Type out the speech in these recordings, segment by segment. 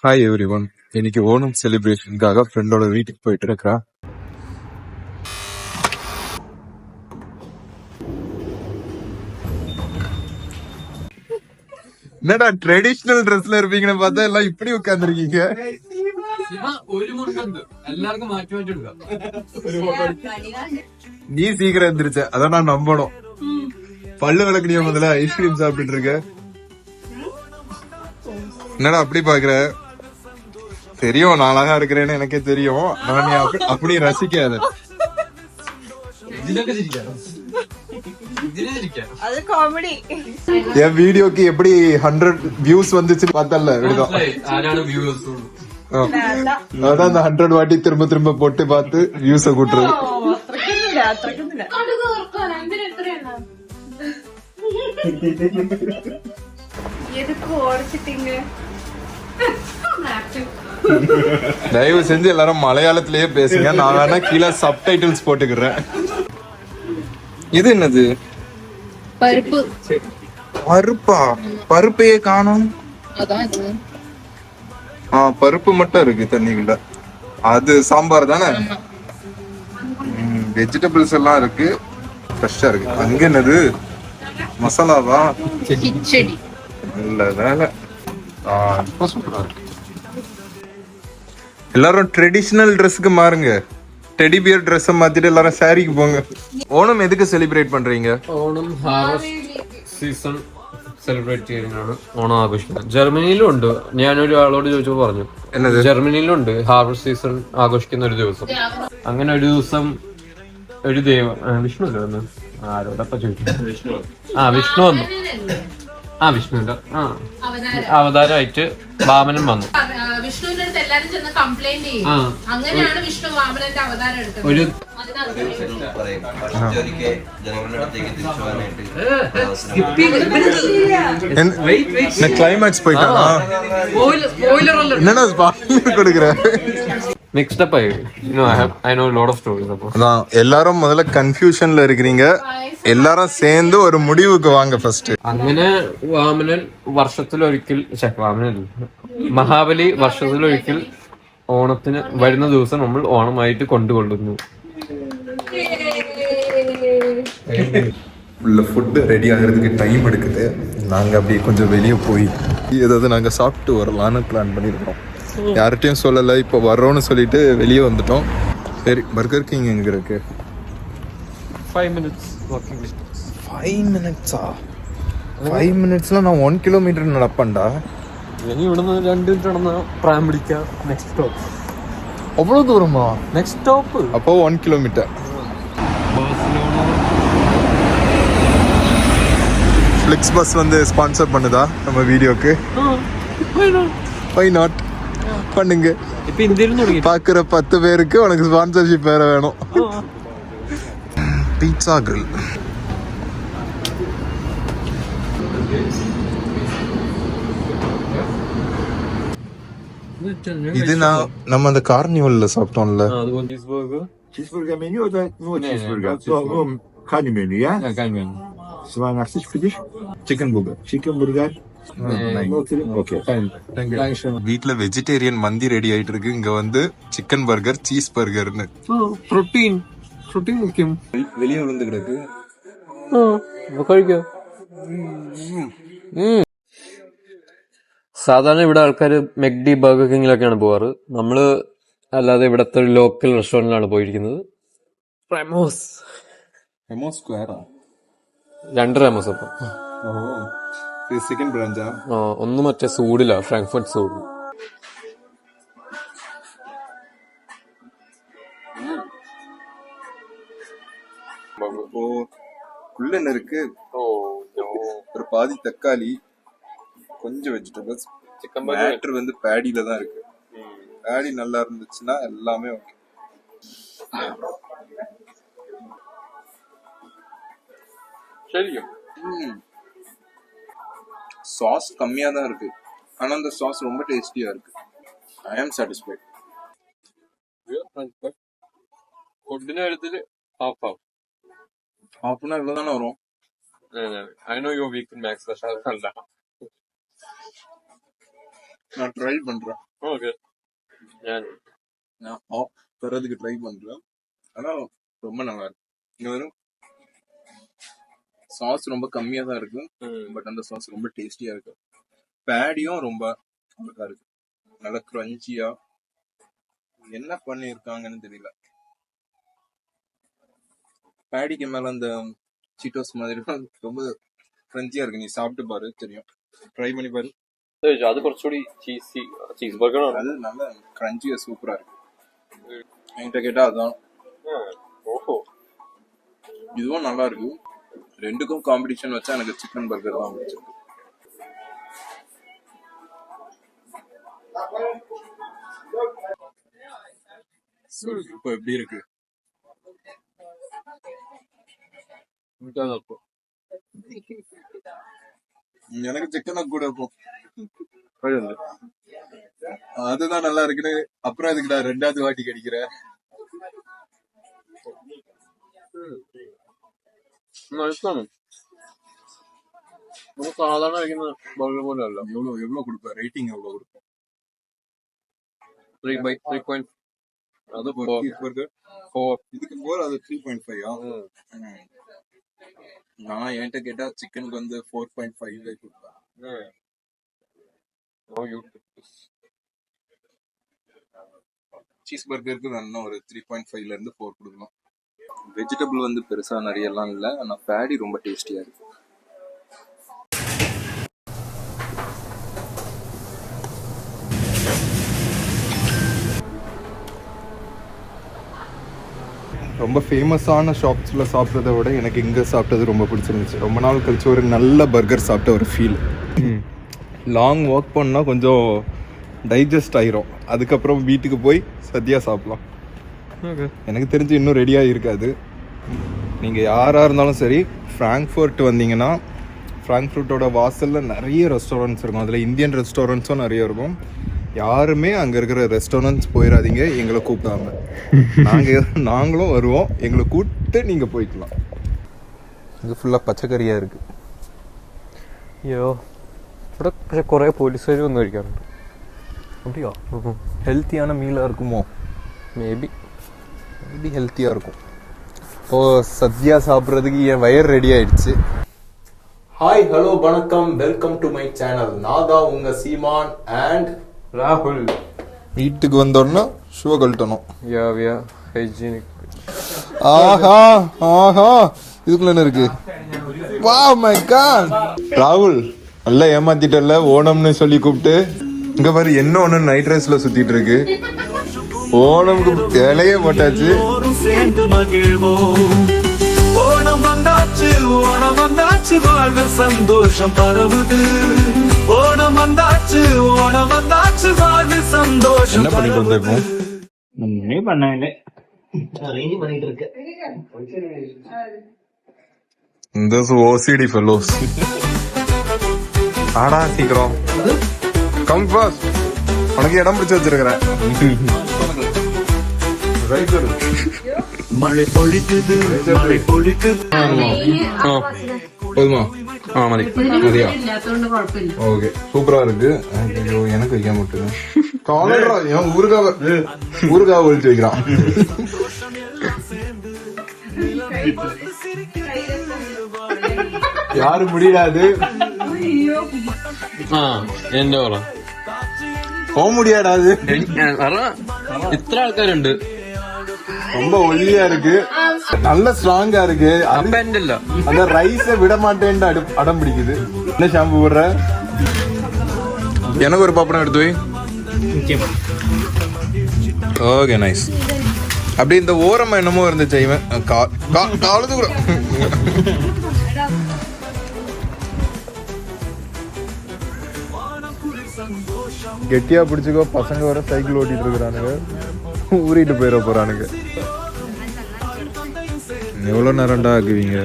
Hi every one. இன்னைக்கு ஓணம் செலிப்ரேஷனுக்காக ஃப்ரெண்டோட வீட்டுக்கு போயிட்டு இருக்கிறா. என்னடா ட்ரெடிஷனல் ட்ரெஸ்ல இருப்பீங்கன்னு பார்த்தா எல்லாம் இப்படி உட்கார்ந்துருக்கீங்க. நீ சீக்கிரம் எந்திரிச்ச, அதான் நான் நம்பணும். பல்லு விளக்குனிய முதல்ல ஐஸ்கிரீம் சாப்பிட்டு இருக்க. என்னடா அப்படி பாக்குற? தெரியும் நான் அழகா இருக்கிறேன்னு எனக்கே தெரியும். நான் நீ அப்படி ரசிக்காத. என் வீடியோக்கு எப்படி 100 வியூஸ் வந்துச்சுன்னு பார்த்தல விடுதான். அதான் அந்த 100 வாட்டி திரும்ப திரும்ப போட்டு பார்த்து வியூஸ கூட்டுறது. தயவு செஞ்சு எல்லாரும் மலையாளத்திலேயே பேசுங்க. நான் வேணா கீழே சப்டைட்டில்ஸ் போட்டுக்கிறேன். இது என்னது? பருப்பு. பருப்பா? பருப்பையே காணோம். பருப்பு மட்டும் இருக்கு தண்ணிக்குள்ள. அது சாம்பார் தானே? வெஜிடபிள்ஸ் எல்லாம் இருக்கு, ஃப்ரெஷ்ஷா இருக்கு. அங்க என்னது? மசாலாவா? கிச்சடி. நல்ல வேலை. இப்போ சூப்பரா இருக்கு. எல்லாரும் ட்ரெடிஷனல் ட்ரெஸ்க்கு மாறுங்க. டெடி பியர் ட்ரெஸ் மாத்திட்டு எல்லாரும் சாரிக்கு போங்க. ഓണം എതുക്ക് സെലിബ്രേറ്റ് പண்றீங்க? ഓണം ഹാർവസ്റ്റ് സീസൺ സെലിബ്രേറ്റ് ചെയ്യുന്നതാണ് ഓണം ആഘോഷിക്കുന്നത്. ജർമ്മനിയിലും ഉണ്ട്. ഞാനൊരു ആളോട് ചോദിച്ചപ്പോൾ പറഞ്ഞു ജർമ്മനിയിലും ഉണ്ട് ഹാർവസ്റ്റ് സീസൺ ആഘോഷിക്കുന്ന ഒരു ദിവസം. അങ്ങനെ ഒരു ദിവസം ഒരു വിഷ്ണു അല്ലേ വന്നു? ആരോടൊപ്പം ചോദിച്ചു? വിഷ്ണു വന്നു. വിഷ്ണുവിന്റെ അവതാരമായിട്ട് വാമനൻ വന്നു. വിഷ്ണുവിന്റെ അടുത്ത് എല്ലാരും ചെന്ന് കംപ്ലൈന്റ് ചെയ്യും. അങ്ങനെയാണ് വിഷ്ണു വാമനന്റെ അവതാരം എടുത്തത്. ഒരു ക്ലൈമാക്സ് പോയിട്ടാ என்னடா கொடுக்குற? மிக்ஸ்ட் அப் ஆயி I know lot of stories. அதான் எல்லாரும் முதல்ல கன்ஃபியூஷன்ல இருக்கிறீங்க. எல்லாரும் சேர்ந்து ഒരു முடிவுக்கு வாங்க ஃபர்ஸ்ட். അങ്ങനെ വാമനൻ വർഷത്തിലൊരിക്കൽ മഹാബലി വർഷത്തിലൊരിക്കൽ ഓണത്തിന് വരുന്ന ദിവസം നമ്മൾ ഓണമായിട്ട് കൊണ്ടുകൊള്ളുന്നു. உள்ள ஃபுட்டு ரெடி ஆகிறதுக்கு டைம் எடுக்குது. நாங்கள் அப்படியே கொஞ்சம் வெளியே போய் ஏதாவது நாங்கள் சாப்பிட்டு வரலான்னு பிளான் பண்ணியிருக்கோம். யார்கிட்டையும் சொல்லலை. இப்போ வர்றோன்னு சொல்லிட்டு வெளியே வந்துட்டோம். சரி, பர்கர் கிங் எங்கே இருக்கு? 5 minutes walking distance. 5 minutes? 5 minutesல நான் 1 kilometer நடப்பேன்டா. ഇനി ഇവിടുന്ന് 2 മിനിറ്റ് നടന്ന ട്രാം പിടിക്കാം. Next stop. அவ்வளோ தூரமா? നെക്സ്റ്റ് സ്റ്റോപ്പ് அப்போ 1 kilometer. ஃப்ளிக்ஸ் பஸ் வந்து ஸ்பான்சர் பண்ணுதா நம்ம வீடியோக்கு? Why not? பண்ணுங்க. இப்போ ഇന്ത്യയിൽ തുടങ്ങി பார்க்குற 10 பேருக்கு உனக்கு ஸ்பான்சர்ஷிப் வேற வேணும். Pizza grill. இது நம்ம அந்த கார்னிவல்ல சாப்பிட்டோம்ல. Cheeseburger menü o da no cheeseburger. So kani menü ya. Svanaksis für dich? Chicken burger. Chicken burger. Okay. வீட்ல வெஜிடேரியன் மந்தி ரெடி ஆயிட்டு இருக்கு. இங்க வந்து சிக்கன் பர்கர், சீஸ் பர்கர்னு. പ്രോട്ടീൻ മുഖ്യം. வெளியே விழுந்து கிடக்கு. കഴിക്കോ? സാധാരണ ഇവിടെ ആൾക്കാർ മെക്ഡി ബർഗർ കിങ്ങിലൊക്കെയാണ് പോവാറ്. നമ്മള് അല്ലാതെ ഇവിടത്തെ ഒരു ലോക്കൽ റെസ്റ്റോറന്റിലാണ് പോയിരിക്കുന്നത്. റെമോസ് സ്ക്വയറാ? 2 റെമോസ്. അപ്പം സെക്കൻഡ് ബ്രാഞ്ചാ? ഒന്ന് മറ്റേ സൂഡിലാ, ഫ്രാങ്ക്ഫർട്ട് സൂഡ്. உள்ள என்ன இருக்கு? ஒரு பாதி தக்காளி, கொஞ்சம் வெஜிடபிள்ஸ். சிக்கன் மேட்டர் வந்து பேடியில தான் இருக்கு. பேடி நல்லா இருந்துச்சுன்னா எல்லாமே ஓகே. ശരിക്കും சாஸ் கம்மியா தான் இருக்கு. ஆனா அந்த சாஸ் ரொம்ப டேஸ்டியா இருக்கு. ஐ ஆம் சாட்டிஸ்ஃபைட். ഫുഡിന്റെ കാര്യത്തില് ഹാഫ് ஹாஃப்னா இவ்வளவு தானே வரும். I know you're weak in maths, പക്ഷെ അതല്ല. நான் ட்ரை பண்றேன். ஓகே நான் ஆஃப் தரதுக்கு ட்ரை பண்றேன். ஆனா ரொம்ப நல்லா இருக்கு. இங்க வரும் சாஸ் ரொம்ப கம்மியா தான் இருக்கு. பட் அந்த சாஸ் ரொம்ப டேஸ்டியா இருக்கு. பேடியும் ரொம்ப அழகா இருக்கு. நல்லா கிரன்ச்சியா என்ன பண்ணிருக்காங்கன்னு தெரியல. பேடிக்கு மேல அந்த சீட்டோஸ் மாதிரி ரொம்ப கிரன்ச்சியா இருக்கு. நீ சாப்பிட்டு பாரு தெரியும். ட்ரை பண்ணி பாரு. அது കുറച്ചുകൂടി ചീസ് ബർഗർ ആണ്. அது நல்ல கிரன்ச்சியா சூப்பரா இருக்கு. என்கிட்ட கேட்டா அதான். ஓஹோ இதுவும் நல்லா இருக்கு. ரெண்டுக்கும் காம்படிஷன் வச்சா எனக்கு சிக்கன் பர்கர் தான் பிடிச்சிருக்கு. இப்போ எப்படி இருக்கு? எனக்கு சிக்கனை கூட இருக்கும். அதுதான் நல்லா இருக்குன்னு அப்புறம் அதுக்கு நான் 2வது வாட்டி கிடைக்கிறேன். സാധാരണ കഴിക്കുന്ന ബർഗർ പോലെ അല്ല. எவ்வளவு கொடுப்பேன்? ரேட்டிங் எவ்வளவு கொடுப்பேன்? 3.3. அது பர்கர் 4. இதுக்கு போற அது 3.5. நான் என்கிட்ட கேட்டா சிக்கனுக்கு வந்து 4.5 கொடுப்பேன். சீஸ் பர்கருக்கு வேணும்னா ஒரு 3.5ல இருந்து 4 கொடுக்கலாம். வெஜிடபிள் வந்து பெருசா நிறைய எல்லாம் இல்ல. ஆனா பேடி ரொம்ப டேஸ்டியா இருக்கு. ரொம்ப ஃபேமஸான ஷாப்ஸில் சாப்பிட்றத விட எனக்கு இங்கே சாப்பிட்டது ரொம்ப பிடிச்சிருந்துச்சு. ரொம்ப நாள் கழிச்சு ஒரு நல்ல பர்கர் சாப்பிட்ட ஒரு ஃபீல். லாங் ஒர்க் பண்ணால் கொஞ்சம் டைஜஸ்ட் ஆயிரும். அதுக்கப்புறம் வீட்டுக்கு போய் சத்யா சாப்பிட்லாம். எனக்கு தெரிஞ்சு இன்னும் ரெடியாக இருக்காது. நீங்கள் யாராக இருந்தாலும் சரி ஃப்ராங்க்ஃபர்ட் வந்தீங்கன்னா ஃப்ராங்க்ஃபர்ட்டோட வாசலில் நிறைய ரெஸ்டாரண்ட்ஸ் இருக்கும். அதில் இந்தியன் ரெஸ்டாரண்ட்ஸும் நிறைய இருக்கும். யாருமே அங்கே இருக்கிற ரெஸ்டாரண்ட்ஸ் போயிடாதீங்க எங்களை கூப்பிடாம. நாங்களும் வருவோம். எங்களை கூப்பிட்டு நீங்கள் போய்க்கலாம். இது ஃபுல்லாக பச்சைக்கறியாக இருக்குது. അയ്യോ ഇവിടെ പക്ഷെ കുറേ പോലീസുകാർ വന്ന് കഴിക്കാറുണ്ട്. அப்படியா? ஹெல்த்தியான மீலாக இருக்குமோ? மேபி ஹெல்த்தியாக இருக்கும். இப்போது சத்யா சாப்பிட்றதுக்கு என் வயர் ரெடி ஆயிடுச்சு. ஹாய் ஹலோ வணக்கம், வெல்கம் டு மை சேனல். நான் தான் உங்கள் சீமான் அண்ட் ராகுல். வீட்டுக்கு வந்தோடனே ஷூ கழட்டணும். ஹைஜீனிக். ஆஹா ஆஹா இதுக்குள்ள என்ன இருக்கு? வா மை காட். ராகுல் நல்லா ஏமாத்திட்டல. ஓணம்னு சொல்லி கூப்பிட்டு இங்க பாரு என்ன ஒண்ணு நைட் ரைஸ்ல சுத்திட்டு இருக்கு. ஓணம்க்கு இலையே போட்டாச்சு. ஓணம் வந்தாச்சு, ஓணம் வந்தாச்சு, வாழ்வு சந்தோஷம் பரவுது. ஓணம் வந்தாச்சு, ஓணம் வந்தாச்சு, வாழ்வு சந்தோஷம். என்ன பண்ணிட்டு வந்திருக்கோம்? ஒண்ணுமே பண்ணவில்லை, அரேஞ்ச் பண்ணிட்டு இருக்க. இந்த ஓசிடி ஃபெல்லோஸ். ஆடா சீக்கிரம் கம் ஃபாஸ்ட். உனக்கு இடம் பிடிச்சு வச்சிருக்கிறேன். மழை பொழிக்குது, மழை பொழிக்குது. போதுமா? மதி மதியா? ഇല്ലാത്തതുകൊണ്ട് കുഴപ്പമില്ല. ஓகே சூப்பரா இருக்கு. ஐயோ எனக்கு வைக்க மாட்டேன். காலரா ஏன் ஊறுகாய் ஒழிச்சு வைக்கிறான். யாரும் முடியாது. എന്റെ പറ போக முடியாடாது. ഇത്ര ആൾക്കാരുണ്ട്. ரொம்ப ஒல்லியா இருக்கு, நல்ல ஸ்ட்ராங்கா இருக்கு. അപ്പൊ എന്റെ അല്ല, அந்த ரைஸ விட மாட்டேன்னு அடம் பிடிக்குது. என்ன ஷாம்பு போடுற? எனக்கு ஒரு பாப்படம் எடுத்து வை. Okay nice. அப்படி இந்த ஓரமா என்னமோ இருந்துச்சு. இவன் காலத்து கூட கெட்டியா பிடிச்சுக்கோ. பசங்க வர சைக்கிள் ஓட்டிட்டு இருக்கிறானுங்க. ஊறிட்டு போயிட போறானுங்க. எவ்வளவு நேரம்டா ஆக்குவீங்க?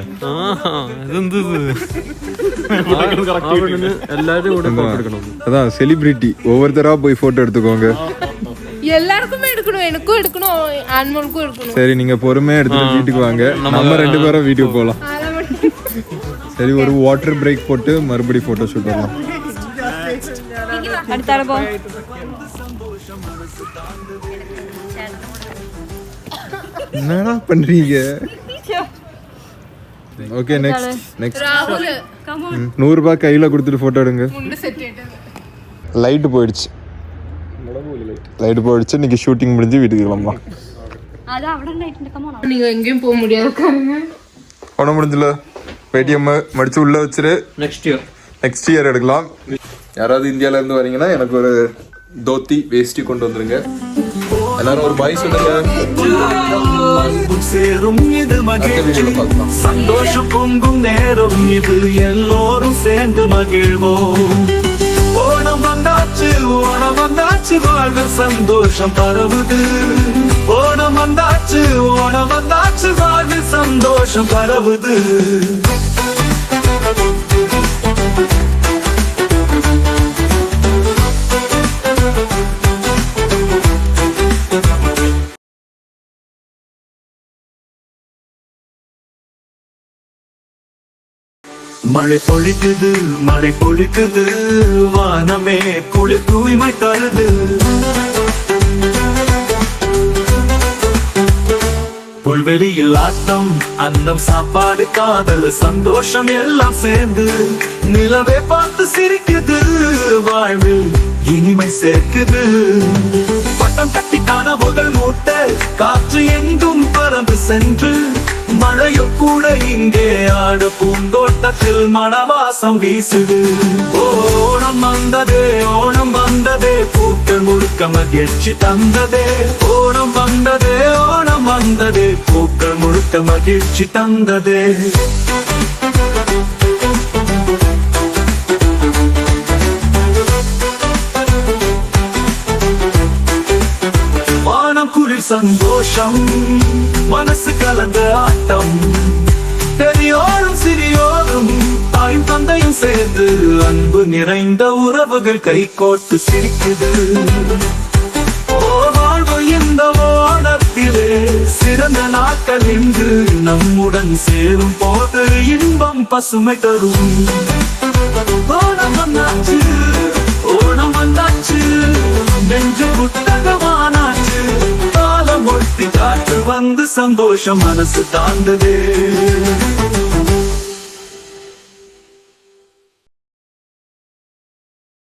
அதான் செலிபிரிட்டி. ஒவ்வொருத்தரா போய் போட்டோ எடுத்துக்கோங்க. எல்லாருக்குமே எடுக்கணும், எனக்கும் எடுக்கணும், ஆன்மோலுக்கும் எடுக்கணும். சரி நீங்க பொறுமையா எடுத்துட்டு வீட்டுக்கு வாங்க. நம்ம 2 பேரும் வீட்டுக்கு போலாம். சரி ஒரு வாட்டர் பிரேக் போட்டு மறுபடியும் போட்டோ ஷூட் பண்ணலாம். അടുത്താളെ പോ. என்னடா பண்றீங்க? ஓகே நெக்ஸ்ட் രാഹുല് 100 ரூபாய் கையில கொடுத்துட்டு போட்டோ எடுங்க. മുണ്ട് സെറ്റ് ചെയ്തിട്ട് லைட் போயிடுச்சு. லைட் போயிடுச்சு. இன்னைக்கு ஷூட்டிங் முடிஞ்சு வீட்டுக்கு கிளம்பலாம். அது അവിടെ ഉണ്ടായിട്ടുണ്ട്. Come on. நீங்க எங்கேயும் போக முடியாது பாருங்க. ஒன்றும் முடிஞ்சல. பேடிஎம் மடிச்சு உள்ள வச்சிரு. நெக்ஸ்ட் இயர் எடுக்கலாம். யாராவது இந்தியால இருந்து வரீங்கன்னா எனக்கு ஒரு தோத்தி வேஷ்டி கொண்டு வந்துருங்க. எல்லாரும் ஒரு பாய் சொல்லுங்க. சேரும் இது மகிழ்ச்சி சந்தோஷம் பொங்கும் நேரம் இது எல்லோரும் சேர்ந்து மகிழ்வோம். ஓணம் வந்தாச்சு வாழ்வு சந்தோஷம் பரவுது. ஓணம் வந்தாச்சு வாழ்வு சந்தோஷம் பரவுது. மழை பொழிக்குது வானமே குளிர் தூய்மை தருது. புல்வெளியில் ஆட்டம் அன்னம் சாப்பாடு காதல் சந்தோஷம் எல்லாம் சேர்ந்து நிலவே பார்த்து சிரிக்குது. வாழ்வில் இனிமை சேர்க்குது. பட்டம் கட்டி கனவுகள் மூட்ட காற்று எங்கும் பறந்து சென்று மழையும் கூட இங்கே ஆட பூந்தோட்டத்தில் மணவாசம் வீசுது. ஓணம் வந்ததே பூக்கள் முழுக்க மகிழ்ச்சி தந்ததே. ஓணம் வந்ததே பூக்கள் முழுக்க மகிழ்ச்சி தந்ததே. வானம் குளிர் சந்தோஷம் மனசு கலந்த ஆட்டம். பெரியோரும் சிறியோரும் தாயும் தந்தையும் சேர்ந்து அன்பு நிறைந்த உறவுகள் கை கோர்த்து சிரிக்குது. வாழ்வு இந்த ஓணத்திலே சிறந்த நாட்கள் இன்று நம்முடன் சேரும் போது இன்பம் பசுமை தரும். ஓணம் வந்தாச்சு நெஞ்சு புத்தகமானாச்சு. காலம் ஒட்டி காற்று வந்து சந்தோஷம் மனசு தாண்டதே.